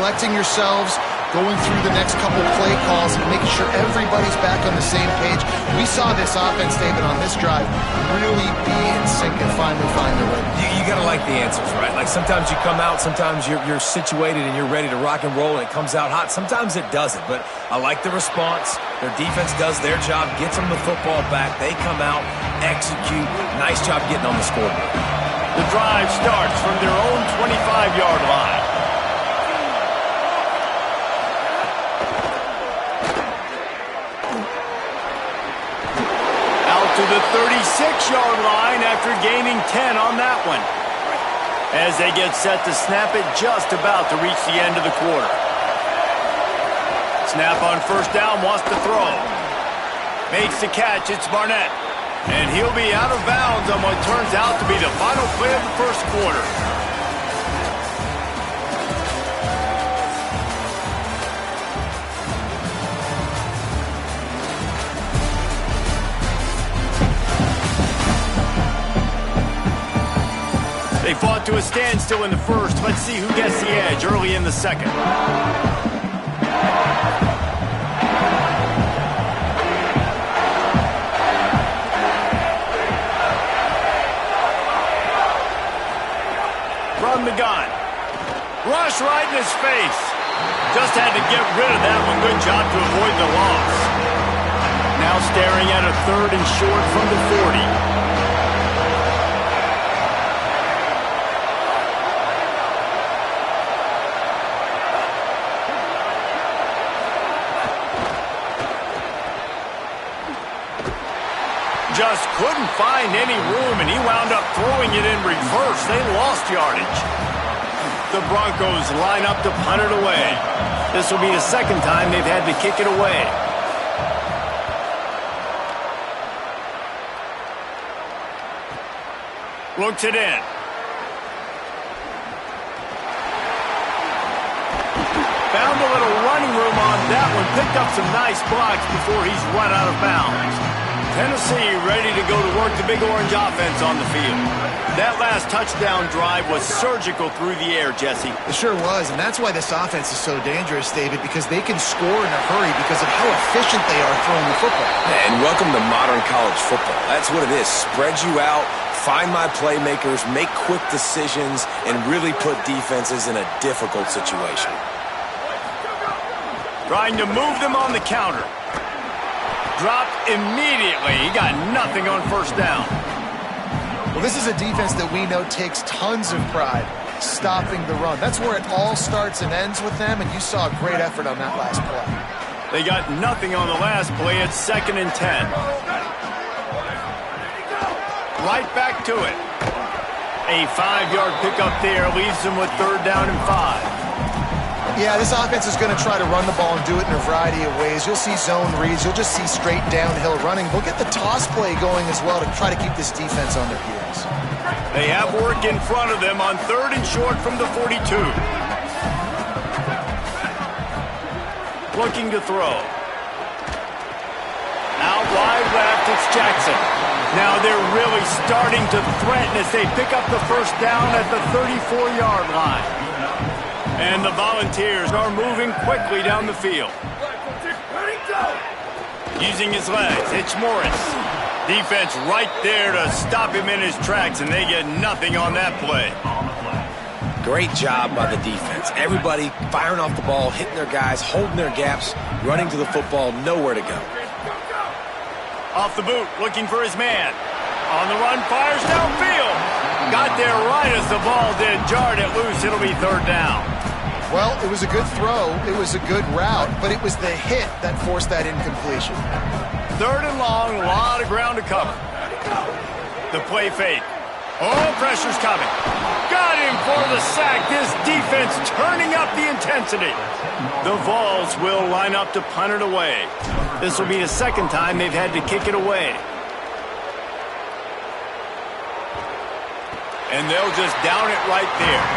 collecting yourselves, going through the next couple play calls and making sure everybody's back on the same page. We saw this offense, David, on this drive really be in sync and finally find their way. You got to like the answers, right? Like sometimes you come out, sometimes you're situated and you're ready to rock and roll and it comes out hot. Sometimes it doesn't, but I like the response. Their defense does their job, gets them the football back. They come out, execute. Nice job getting on the scoreboard. The drive starts from their own 25-yard line. To the 36-yard line after gaining 10 on that one. As they get set to snap it just about to reach the end of the quarter. Snap on first down, wants to throw. Makes the catch, it's Barnett. And he'll be out of bounds on what turns out to be the final play of the first quarter. They fought to a standstill in the first. Let's see who gets the edge early in the second. From the gun. Rush right in his face. Just had to get rid of that one. Good job to avoid the loss. Now staring at a 3rd and short from the 40. Just couldn't find any room, and he wound up throwing it in reverse. They lost yardage. The Broncos line up to punt it away. This will be the second time they've had to kick it away. Looks it in. Found a little running room on that one. Picked up some nice blocks before he's run out of bounds. Tennessee ready to go to work the Big Orange offense on the field. That last touchdown drive was surgical through the air, Jesse. It sure was, and that's why this offense is so dangerous, David, because they can score in a hurry because of how efficient they are throwing the football. And welcome to modern college football. That's what it is. Spread you out, find my playmakers, make quick decisions, and really put defenses in a difficult situation. Trying to move them on the counter. Dropped immediately. He got nothing on first down. Well, this is a defense that we know takes tons of pride stopping the run. That's where it all starts and ends with them, and you saw a great effort on that last play. They got nothing on the last play. It's 2nd and 10. Right back to it. A 5-yard pickup there leaves them with 3rd down and 5. Yeah, this offense is going to try to run the ball and do it in a variety of ways. You'll see zone reads. You'll just see straight downhill running. We'll get the toss play going as well to try to keep this defense on their heels. They have work in front of them on 3rd and short from the 42. Looking to throw. Out wide left, it's Jackson. Now they're really starting to threaten as they pick up the first down at the 34-yard line. And the Volunteers are moving quickly down the field. Using his legs, it's Morris. Defense right there to stop him in his tracks, and they get nothing on that play. Great job by the defense. Everybody firing off the ball, hitting their guys, holding their gaps, running to the football, nowhere to go. Off the boot, looking for his man. On the run, fires downfield. Got there right as the ball did. Jarred it loose. It'll be 3rd down. Well, it was a good throw. It was a good route, but it was the hit that forced that incompletion. 3rd and long, a lot of ground to cover. The play fake. Oh, pressure's coming. Got him for the sack. This defense turning up the intensity. The Vols will line up to punt it away. This will be the second time they've had to kick it away. And they'll just down it right there.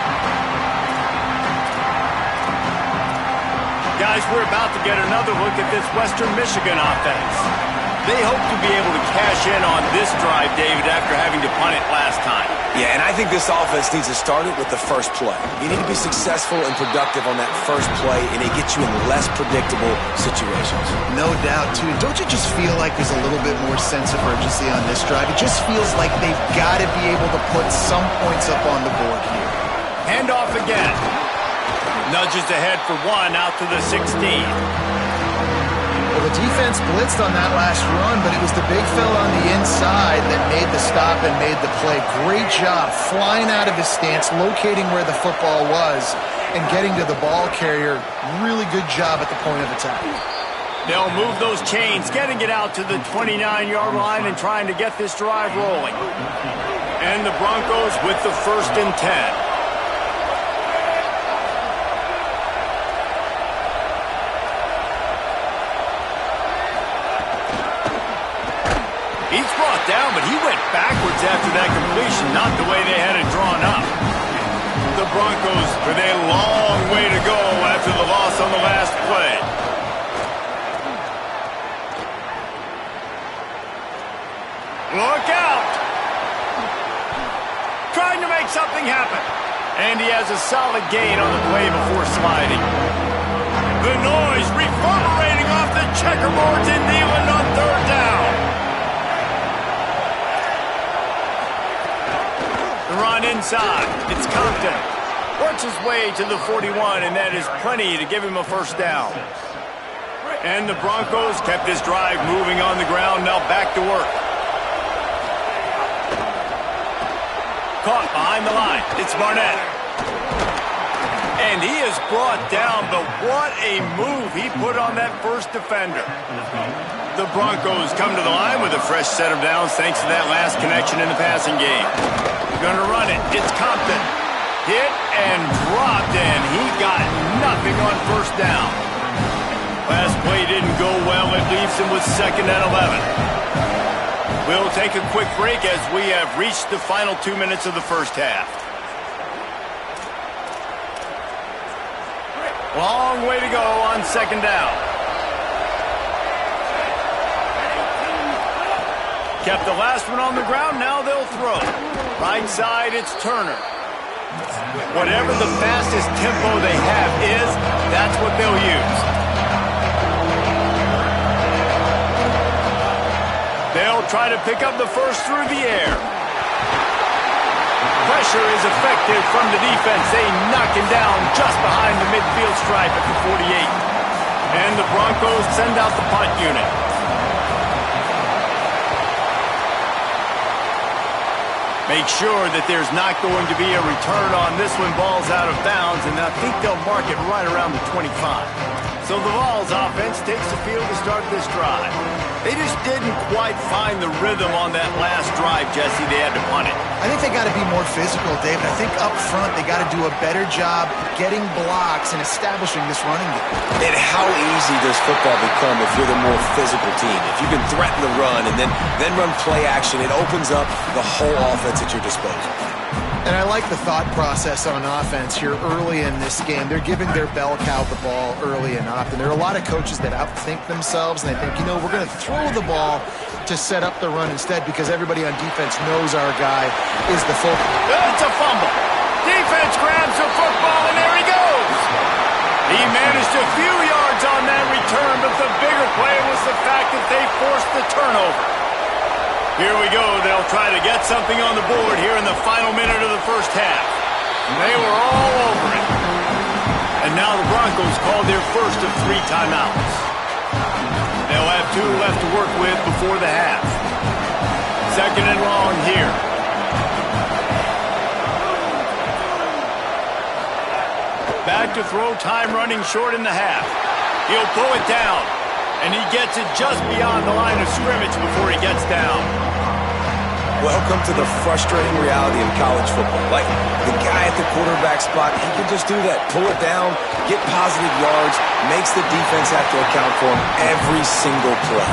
Guys, we're about to get another look at this Western Michigan offense. They hope to be able to cash in on this drive, David, after having to punt it last time. Yeah, and I think this offense needs to start it with the first play. You need to be successful and productive on that first play, and it gets you in less predictable situations. No doubt, too. Don't you just feel like there's a little bit more sense of urgency on this drive? It just feels like they've got to be able to put some points up on the board here. Hand off again. Nudges ahead for one out to the 16. Well, the defense blitzed on that last run, but it was the big fella on the inside that made the stop and made the play. Great job flying out of his stance, locating where the football was, and getting to the ball carrier. Really good job at the point of attack. They'll move those chains, getting it out to the 29-yard line and trying to get this drive rolling. And the Broncos with the 1st and 10. He's brought down, but he went backwards after that completion, not the way they had it drawn up. The Broncos with a long way to go after the loss on the last play. Look out! Trying to make something happen. And he has a solid gain on the play before sliding. The noise reverberating off the checkerboards in Neyland on 3rd down. Run inside. It's Compton. Works his way to the 41, and that is plenty to give him a 1st down. And the Broncos kept this drive moving on the ground, now back to work. Caught behind the line. It's Barnett. And he is brought down, but what a move he put on that first defender. The Broncos come to the line with a fresh set of downs thanks to that last connection in the passing game. Gonna run it. It's Compton. Hit and dropped, and he got nothing on 1st down. Last play didn't go well. It leaves him with 2nd and 11. We'll take a quick break as we have reached the final 2 minutes of the 1st half. Long way to go on 2nd down. Kept the last one on the ground, now they'll throw. Right side, it's Turner. Whatever the fastest tempo they have is, that's what they'll use. They'll try to pick up the first through the air. Pressure is effective from the defense. They knock him down just behind the midfield stripe at the 48. And the Broncos send out the punt unit. Make sure that there's not going to be a return on this one. Ball's out of bounds, and I think they'll mark it right around the 25. So the Vols offense takes the field to start this drive. They just didn't quite find the rhythm on that last drive, Jesse. They had to punt it. I think they got to be more physical, David. I think up front they got to do a better job getting blocks and establishing this running game. And how easy does football become if you're the more physical team? If you can threaten the run and then run play action, it opens up the whole offense at your disposal. And I like the thought process on offense here early in this game. They're giving their bell cow the ball early and often. There are a lot of coaches that outthink themselves, and they think, we're going to throw the ball to set up the run instead because everybody on defense knows our guy is the focal. It's a fumble. Defense grabs the football, and there he goes. He managed a few yards on that return, but the bigger play was the fact that they forced the turnover. Here we go. They'll try to get something on the board here in the final minute of the 1st half. They were all over it. And now the Broncos called their first of 3 timeouts. They'll have 2 left to work with before the half. 2nd and long here. Back to throw, time running short in the half. He'll pull it down. And he gets it just beyond the line of scrimmage before he gets down. Welcome to the frustrating reality of college football. Like, the guy at the quarterback spot, he can just do that. Pull it down, get positive yards, makes the defense have to account for him every single play.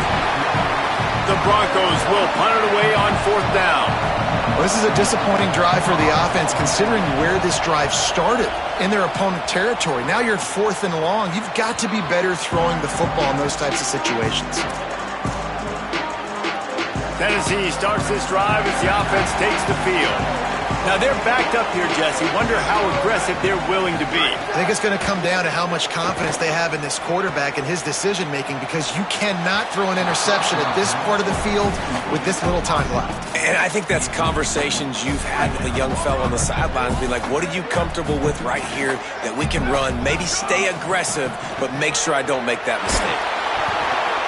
The Broncos will punt it away on 4th down. Well, this is a disappointing drive for the offense considering where this drive started in their opponent territory. Now you're at 4th and long. You've got to be better throwing the football in those types of situations. Tennessee starts this drive as the offense takes the field. Now they're backed up here, Jesse. Wonder how aggressive they're willing to be. I think it's going to come down to how much confidence they have in this quarterback and his decision-making, because you cannot throw an interception at this part of the field with this little time left. And I think that's conversations you've had with a young fellow on the sidelines, being like, what are you comfortable with right here that we can run? Maybe stay aggressive, but make sure I don't make that mistake.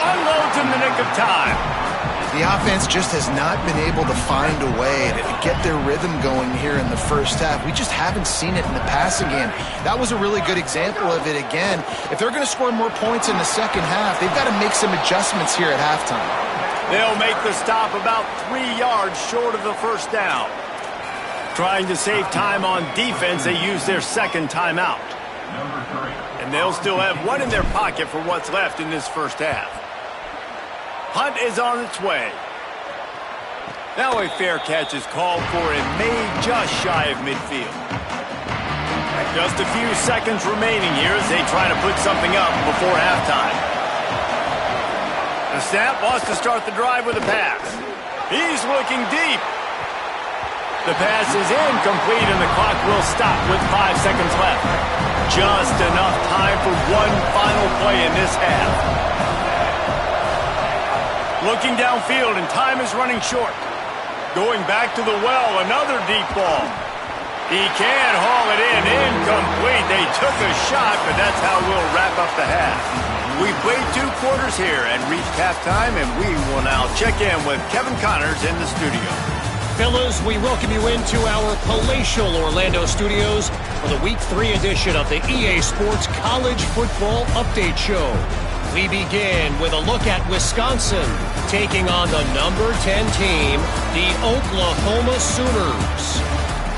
Unloads in the nick of time. The offense just has not been able to find a way to get their rhythm going here in the first half. We just haven't seen it in the passing game. That was a really good example of it again. If they're going to score more points in the second half, they've got to make some adjustments here at halftime. They'll make the stop about 3 yards short of the first down. Trying to save time on defense, they use their second timeout. And they'll still have one in their pocket for what's left in this first half. Punt is on its way. Now a fair catch is called for and made just shy of midfield. Just a few seconds remaining here as they try to put something up before halftime. The snap wants to start the drive with a pass. He's looking deep. The pass is incomplete and the clock will stop with 5 seconds left. Just enough time for one final play in this half. Looking downfield, and time is running short. Going back to the well, another deep ball. He can haul it in, incomplete. They took a shot, but that's how we'll wrap up the half. We've played 2 quarters here and reached halftime, and we will now check in with Kevin Connors in the studio. Fellas, we welcome you into our palatial Orlando studios for the Week 3 edition of the EA Sports College Football Update Show. We begin with a look at Wisconsin taking on the number 10 team, the Oklahoma Sooners.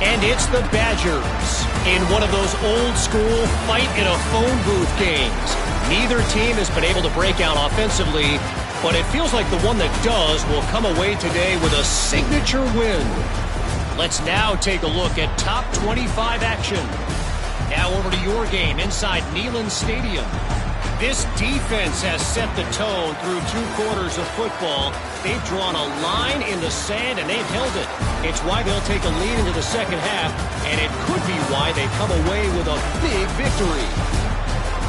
And it's the Badgers in one of those old-school fight-in-a-phone booth games. Neither team has been able to break out offensively, but it feels like the one that does will come away today with a signature win. Let's now take a look at top 25 action. Now over to your game inside Neyland Stadium. This defense has set the tone through 2 quarters of football. They've drawn a line in the sand, and they've held it. It's why they'll take a lead into the second half, and it could be why they come away with a big victory.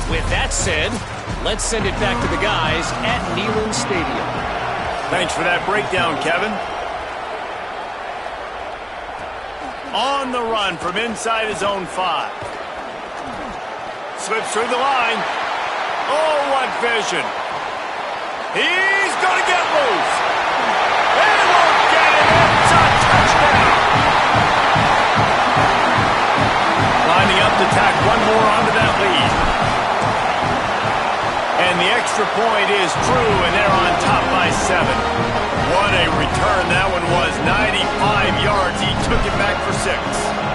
With that said, let's send it back to the guys at Neyland Stadium. Thanks for that breakdown, Kevin. On the run from inside his own 5. Slips through the line. Oh, what vision. He's going to get loose. He won't get it. It's a touchdown. Lining up to tack one more onto that lead. And the extra point is true, and they're on top by 7. What a return that one was. 95 yards. He took it back for 6.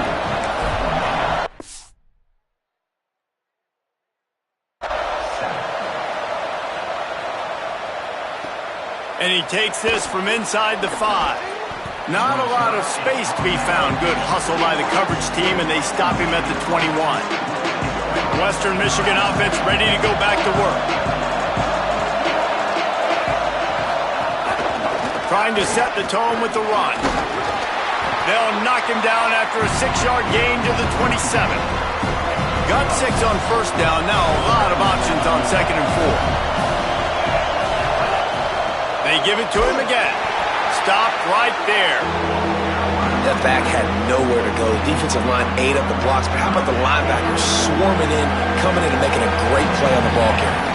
And he takes this from inside the 5. Not a lot of space to be found. Good hustle by the coverage team, and they stop him at the 21. Western Michigan offense ready to go back to work. Trying to set the tone with the run. They'll knock him down after a 6-yard gain to the 27. Got 6 on first down. Now a lot of options on 2nd and 4. They give it to him again. Stop right there. That back had nowhere to go. Defensive line ate up the blocks, but how about the linebackers swarming in, coming in and making a great play on the ball carrier?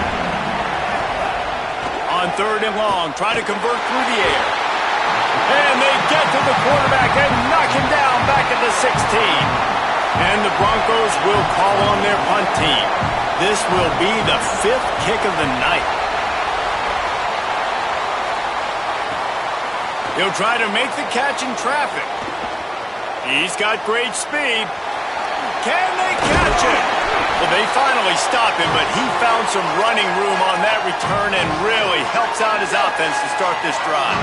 On 3rd and long, try to convert through the air. And they get to the quarterback and knock him down back at the 16. And the Broncos will call on their punt team. This will be the 5th kick of the night. He'll try to make the catch in traffic. He's got great speed. Can they catch it? Well, they finally stop him, but he found some running room on that return and really helps out his offense to start this drive.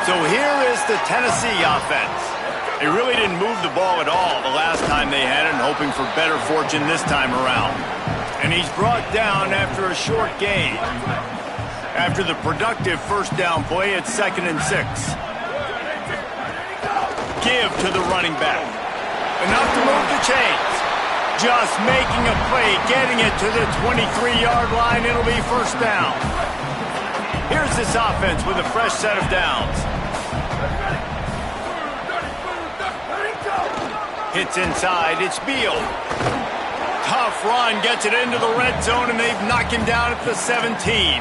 So here is the Tennessee offense. They really didn't move the ball at all the last time they had it, and hoping for better fortune this time around. And he's brought down after a short gain. After the productive first down play, it's 2nd and 6. give to the running back. Enough to move the chains. Just making a play, getting it to the 23-yard line. It'll be first down. Here's this offense with a fresh set of downs. Hits inside, it's Beal. Tough run, gets it into the red zone, and they've knocked him down at the 17.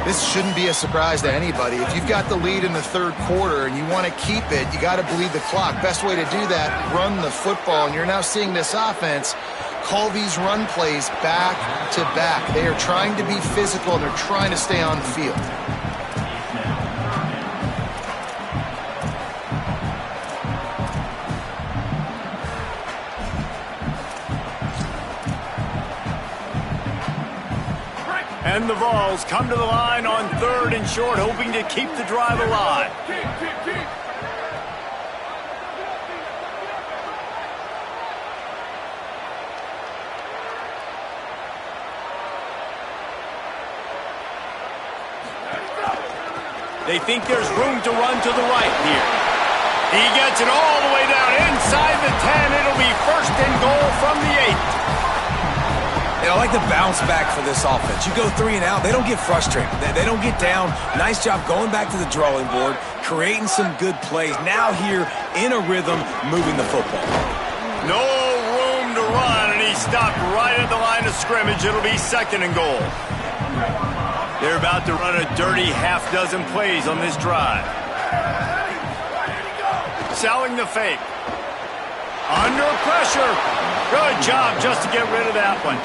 This shouldn't be a surprise to anybody. If you've got the lead in the third quarter and you want to keep it, you got to bleed the clock. Best way to do that, run the football. And you're now seeing this offense call these run plays back to back. They are trying to be physical, and they're trying to stay on the field. And the Vols come to the line on 3rd and short, hoping to keep the drive alive. They think there's room to run to the right here. He gets it all the way down inside the 10. It'll be first and goal from the 8. I like the bounce back for this offense. You go 3 and out, they don't get frustrated. They don't get down. Nice job going back to the drawing board, creating some good plays. Now here in a rhythm, moving the football. No room to run, and he stopped right at the line of scrimmage. It'll be second and goal. They're about to run a dirty half-dozen plays on this drive. Selling the fake. Under pressure. Good job just to get rid of that one.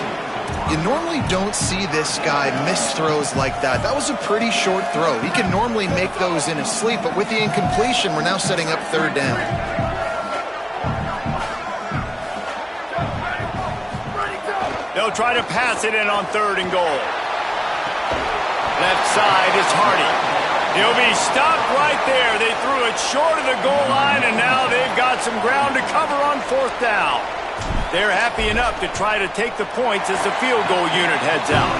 You normally don't see this guy miss throws like that. That was a pretty short throw. He can normally make those in his sleep, but with the incompletion, we're now setting up 3rd down. They'll try to pass it in on 3rd and goal. Left side is Hardy. He'll be stopped right there. They threw it short of the goal line, and now they've got some ground to cover on 4th down. They're happy enough to try to take the points as the field goal unit heads out.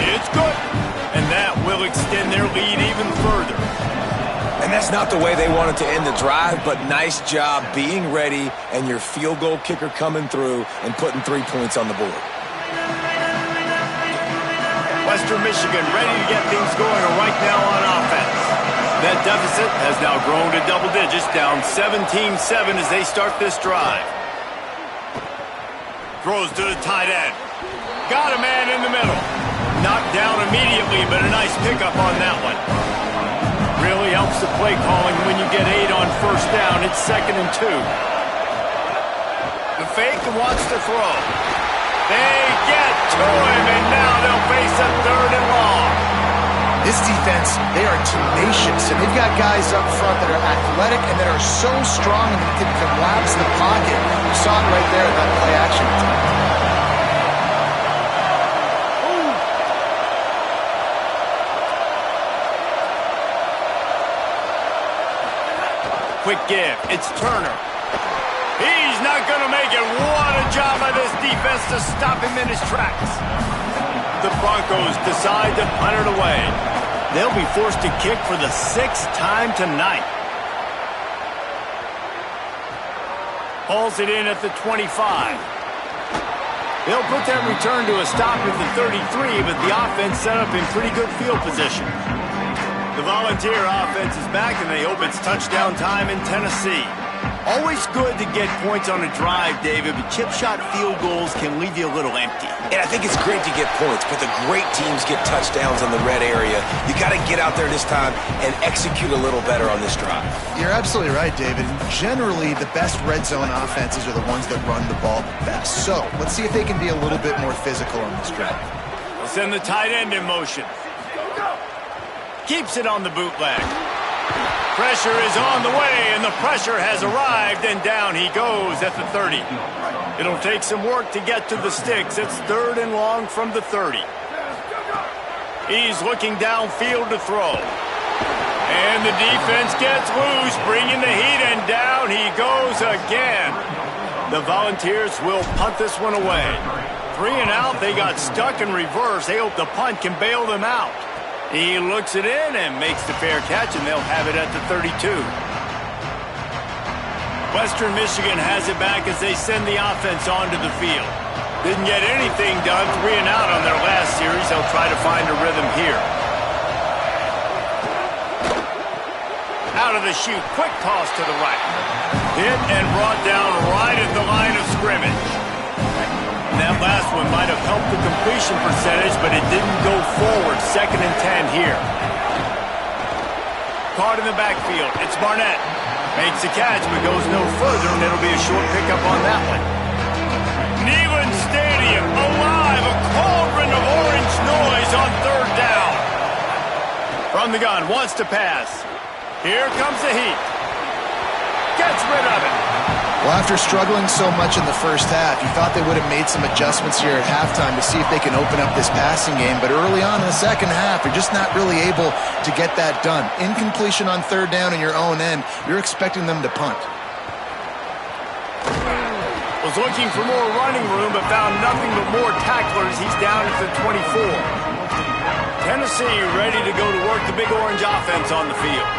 It's good, and that will extend their lead even further. And that's not the way they wanted to end the drive, but nice job being ready and your field goal kicker coming through and putting 3 points on the board. Western Michigan ready to get things going right now on offense. That deficit has now grown to double digits, down 17-7 as they start this drive. Throws to the tight end. Got a man in the middle. Knocked down immediately, but a nice pickup on that one. Really helps the play calling when you get 8 on 1st down. It's 2nd and 2. The fake wants to throw. They get to him, and now they'll face a 3rd and long. This defense, they are tenacious, and they've got guys up front that are athletic and that are so strong and can collapse the pocket. You saw it right there in that play action attempt. Quick give. It's Turner. He's not going to make it. What a job by this defense to stop him in his tracks. The Broncos decide to punt it away. They'll be forced to kick for the 6th time tonight. Hauls it in at the 25. They'll put that return to a stop at the 33, but the offense set up in pretty good field position. The Volunteer offense is back, and they hope it's touchdown time in Tennessee. Always good to get points on a drive, David, but chip shot field goals can leave you a little empty. And I think it's great to get points, but the great teams get touchdowns in the red area. You got to get out there this time and execute a little better on this drive. You're absolutely right, David. Generally, the best red zone offenses are the ones that run the ball the best. So let's see if they can be a little bit more physical on this drive. We'll send the tight end in motion. Keeps it on the bootleg. Pressure is on the way, and the pressure has arrived, and down he goes at the 30. It'll take some work to get to the sticks. It's 3rd and long from the 30. He's looking downfield to throw. And the defense gets loose, bringing the heat, and down he goes again. The Volunteers will punt this one away. 3 and out, they got stuck in reverse. They hope the punt can bail them out. He looks it in and makes the fair catch, and they'll have it at the 32. Western Michigan has it back as they send the offense onto the field. Didn't get anything done, 3 and out on their last series. They'll try to find a rhythm here. Out of the chute, quick toss to the right. Hit and brought down right at the line of scrimmage. And that last one might have helped the completion percentage, but it didn't go forward. 2nd and 10 here. Caught in the backfield. It's Barnett. Makes the catch, but goes no further, and it'll be a short pickup on that one. Neyland Stadium, alive, a cauldron of orange noise on 3rd down. From the gun, wants to pass. Here comes the heat. Gets rid of it. Well, after struggling so much in the first half, you thought they would have made some adjustments here at halftime to see if they can open up this passing game. But early on in the second half, you're just not really able to get that done. Incompletion on 3rd down in your own end, you're expecting them to punt. Was looking for more running room, but found nothing but more tacklers. He's down at the 24. Tennessee ready to go to work the Big Orange offense on the field.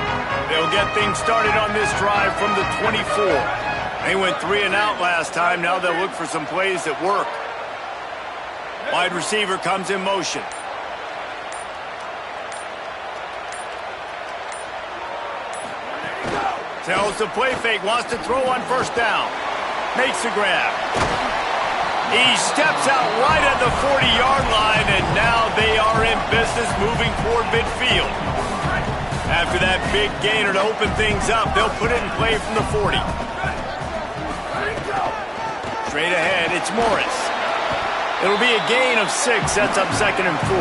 They'll get things started on this drive from the 24. They went 3 and out last time. Now they'll look for some plays that work. Wide receiver comes in motion. Tells the play fake, wants to throw on 1st down. Makes the grab. He steps out right at the 40-yard line, and now they are in business moving toward midfield. After that big gainer to open things up, they'll put it in play from the 40. Straight ahead, it's Morris. It'll be a gain of 6. That's up 2nd and 4.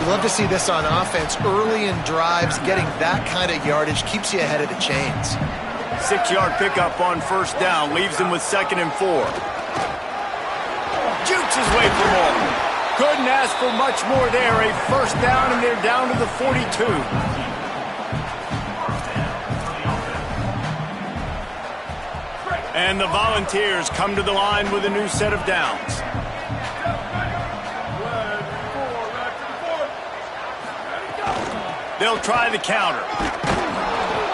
You love to see this on offense. Early in drives, getting that kind of yardage keeps you ahead of the chains. 6-yard pickup on 1st down. Leaves them with 2nd and 4. Jukes his way for more. Couldn't ask for much more there. A 1st down, and they're down to the 42. And the Volunteers come to the line with a new set of downs. They'll try the counter.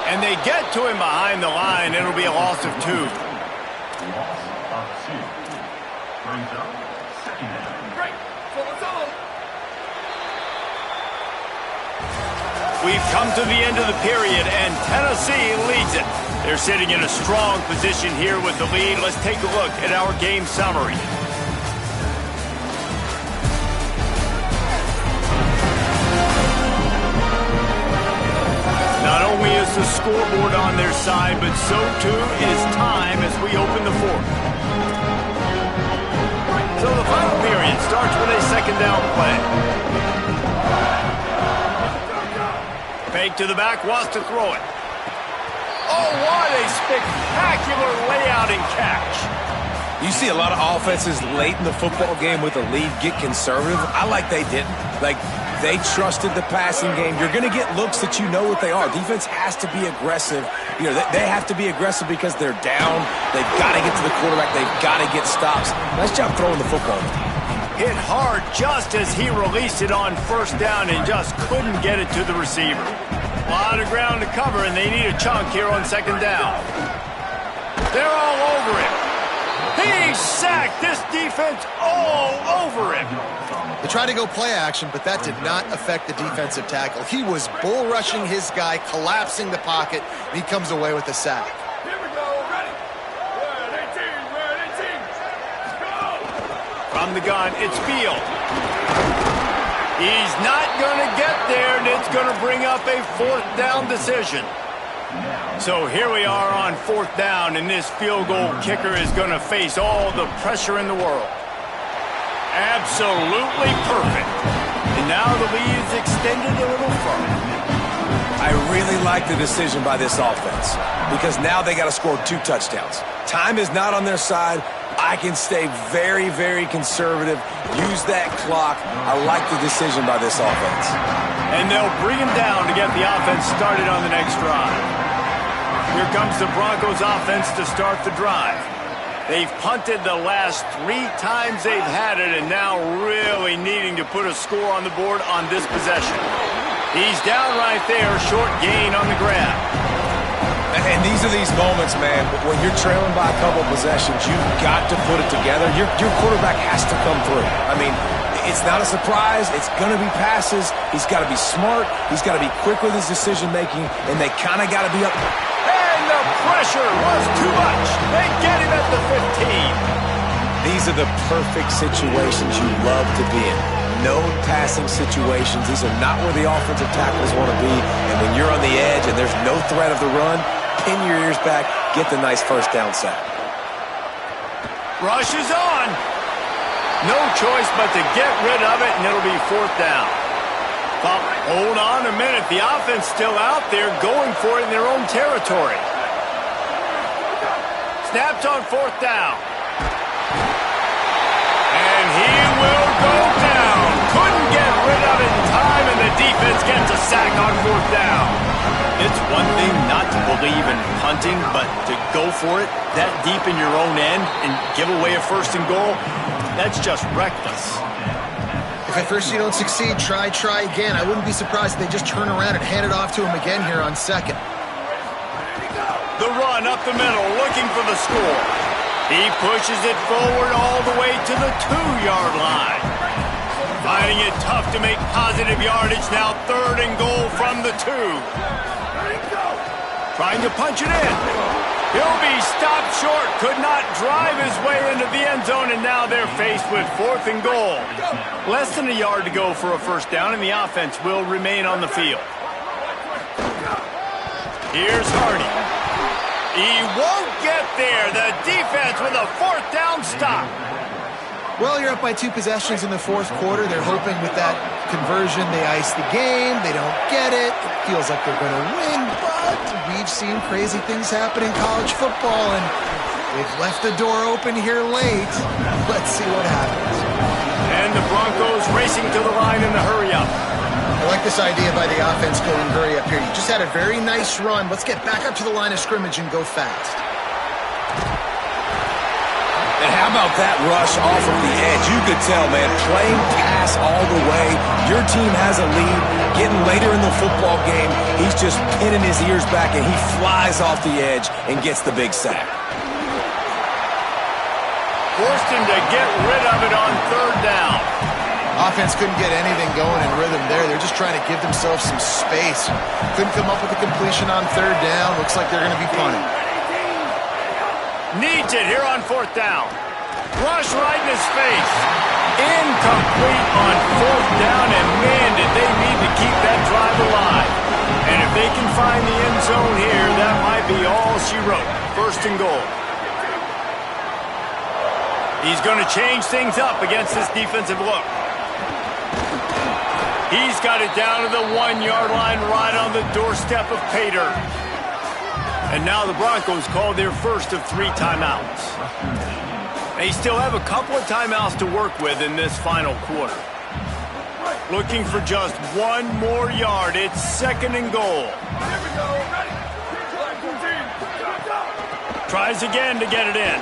And they get to him behind the line. It'll be a loss of 2. We've come to the end of the period, and Tennessee leads it. They're sitting in a strong position here with the lead. Let's take a look at our game summary. Not only is the scoreboard on their side, but so too is time as we open the 4th. So the final period starts with a 2nd down play. Fake to the back, wants to throw it. Oh, what a spectacular layout and catch. You see a lot of offenses late in the football game with a lead get conservative. I like they didn't. Like, they trusted the passing game. You're going to get looks that you know what they are. Defense has to be aggressive. You know, they have to be aggressive because they're down. They've got to get to the quarterback. They've got to get stops. Nice job throwing the football. Hit hard just as he released it on 1st down and just couldn't get it to the receiver. A lot of ground to cover, and they need a chunk here on 2nd down. They're all over him. He's sacked. This defense all over him. They tried to go play action, but that did not affect the defensive tackle. He was bull rushing his guy, collapsing the pocket, and he comes away with a sack. Here we go. Ready? We're 18. Go! From the gun, it's Field. He's not going to get there, and it's going to bring up a 4th down decision. So here we are on 4th down, and this field goal kicker is going to face all the pressure in the world. Absolutely perfect. And now the lead is extended a little further. I really like the decision by this offense because now they got to score 2 touchdowns. Time is not on their side. I can stay very, very conservative. Use that clock. I like the decision by this offense. And they'll bring him down to get the offense started on the next drive. Here comes the Broncos offense to start the drive. They've punted the last 3 times they've had it, and now really needing to put a score on the board on this possession. He's down right there, short gain on the grab. And these are these moments, man, when you're trailing by a couple of possessions, you've got to put it together. Your quarterback has to come through. I mean, it's not a surprise. It's going to be passes. He's got to be smart. He's got to be quick with his decision-making, and they kind of got to be up. And the pressure was too much. They get him at the 15. These are the perfect situations you love to be in. No passing situations. These are not where the offensive tackles want to be. And when you're on the edge and there's no threat of the run, pin your ears back, get the nice first down sack. Rush is on. No choice but to get rid of it, and it'll be fourth down. But hold on a minute. The offense still out there going for it in their own territory. Snapped on fourth down. And he will go down. Couldn't get rid of it in time, and the defense gets a sack on fourth down. It's one thing not to believe in punting, but to go for it that deep in your own end and give away a first and goal, that's just reckless. If at first you don't succeed, try again. I wouldn't be surprised if they just turn around and hand it off to him again here on second. The run up the middle, looking for the score. He pushes it forward all the way to the 2-yard line. Finding it tough to make positive yardage, now third and goal from the 2. Trying to punch it in. He'll be stopped short, could not drive his way into the end zone, and now they're faced with fourth and goal. Less than a yard to go for a first down, and the offense will remain on the field. Here's Hardy. He won't get there. The defense with a fourth down stop. Well, you're up by 2 possessions in the fourth quarter. They're hoping with that conversion they ice the game. They don't get it. It feels like they're going to win, but we've seen crazy things happen in college football, and they've left the door open here late. Let's see what happens. And the Broncos racing to the line in the hurry-up. I like this idea by the offense going hurry up here. You just had a very nice run. Let's get back up to the line of scrimmage and go fast. And how about that rush off of the edge? You could tell, man, playing pass all the way. Your team has a lead. Getting later in the football game, he's just pinning his ears back, and he flies off the edge and gets the big sack. Forced him to get rid of it on third down. Offense couldn't get anything going in rhythm there. They're just trying to give themselves some space. Couldn't come up with a completion on third down. Looks like they're going to be punting. Needs it here on fourth down. Rush right in his face. Incomplete on fourth down, and man, did they need to keep that drive alive. And if they can find the end zone here, that might be all she wrote. First and goal. He's going to change things up against this defensive look. He's got it down to the 1-yard line right on the doorstep of pay dirt. And now the Broncos call their first of 3 timeouts. They still have a couple of timeouts to work with in this final quarter. Looking for just 1 more yard. It's second and goal. Tries again to get it in.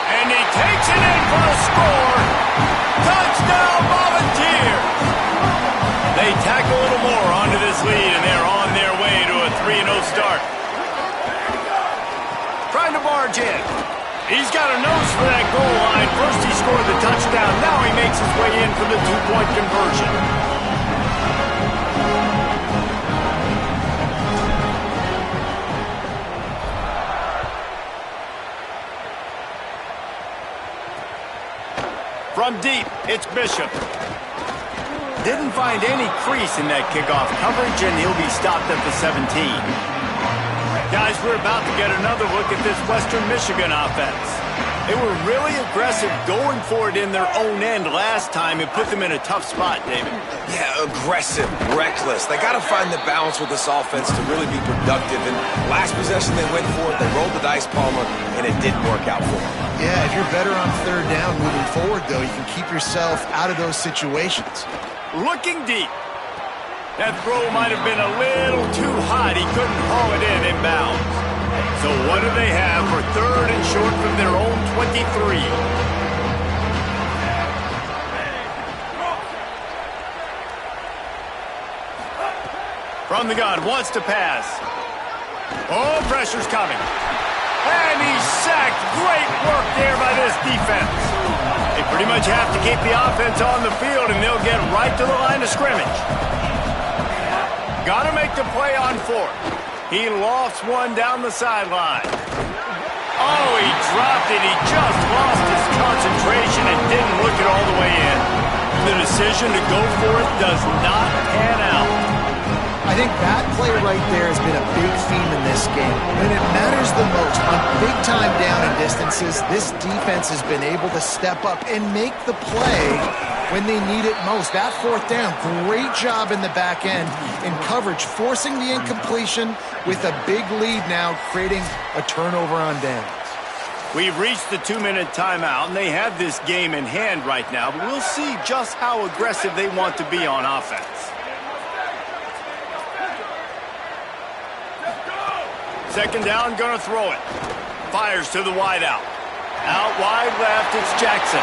And he takes it in for a score. Touchdown Volunteers! They tack a little more onto this lead, and they're on their way to a 3-0 start. Trying to barge in. He's got a nose for that goal line. First he scored the touchdown. Now he makes his way in for the 2-point conversion. From deep, it's Bishop. Didn't find any crease in that kickoff coverage, and he'll be stopped at the 17. Guys, we're about to get another look at this Western Michigan offense. They were really aggressive going for it in their own end last time. It put them in a tough spot, David. Yeah, aggressive, reckless. They got to find the balance with this offense to really be productive. And last possession they went for it, they rolled the dice, Palmer, and it didn't work out for them. Yeah, if you're better on third down moving forward, though, you can keep yourself out of those situations. Looking deep. That throw might have been a little too hot. He couldn't haul it in inbounds. So what do they have for third and short from their own 23? From the gun, wants to pass. Oh, pressure's coming. And he's sacked. Great work there by this defense. They pretty much have to keep the offense on the field, and they'll get right to the line of scrimmage. Got to make the play on fourth. He lofts one down the sideline. Oh, he dropped it. He just lost his concentration and didn't look it all the way in. The decision to go for it does not pan out. I think that play right there has been a big theme in this game. When it matters the most, on big-time down and distances, this defense has been able to step up and make the play when they need it most. That fourth down, great job in the back end in coverage, forcing the incompletion with a big lead now, creating a turnover on downs. We've reached the 2-minute timeout, and they have this game in hand right now, but we'll see just how aggressive they want to be on offense. Second down, gonna throw it. Fires to the wide out. Out wide left, it's Jackson.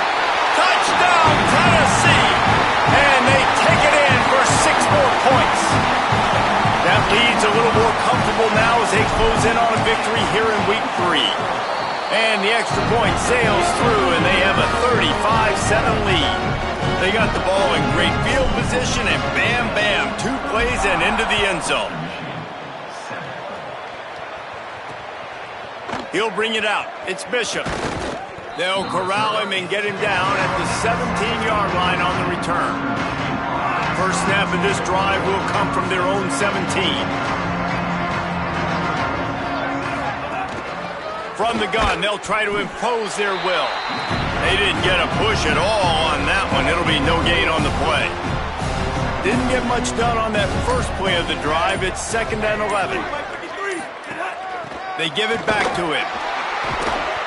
Touchdown, Tennessee! And they take it in for 6 more points. That lead's a little more comfortable now as they close in on a victory here in week 3. And the extra point sails through, and they have a 35-7 lead. They got the ball in great field position, and bam, bam, 2 plays and into the end zone. He'll bring it out. It's Bishop. They'll corral him and get him down at the 17-yard line on the return. First snap of this drive will come from their own 17. From the gun, they'll try to impose their will. They didn't get a push at all on that one. It'll be no gain on the play. Didn't get much done on that first play of the drive. It's 2nd and 11. They give it back to him.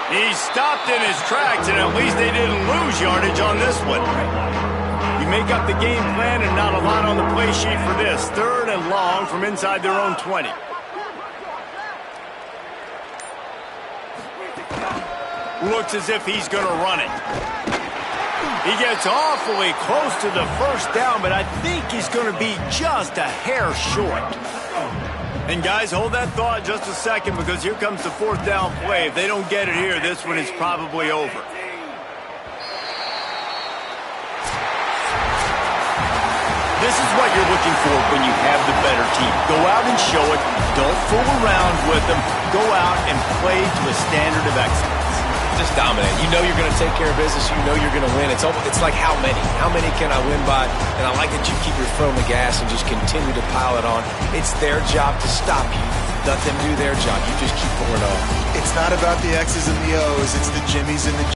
He stopped in his tracks, and at least they didn't lose yardage on this one. You make up the game plan and not a lot on the play sheet for this. 3rd and long from inside their own 20. Looks as if he's going to run it. He gets awfully close to the first down, but I think he's going to be just a hair short. And guys, hold that thought just a second, because here comes the 4th down play. If they don't get it here, this one is probably over. This is what you're looking for when you have the better team. Go out and show it. Don't fool around with them. Go out and play to a standard of excellence. Just dominate. You know you're going to take care of business. You know you're going to win. It's like how many? How many can I win by? And I like that you keep your foot on the gas and just continue to pile it on. It's their job to stop you. Let them do their job. You just keep pouring on. It's not about the X's and the O's. It's the Jimmies and the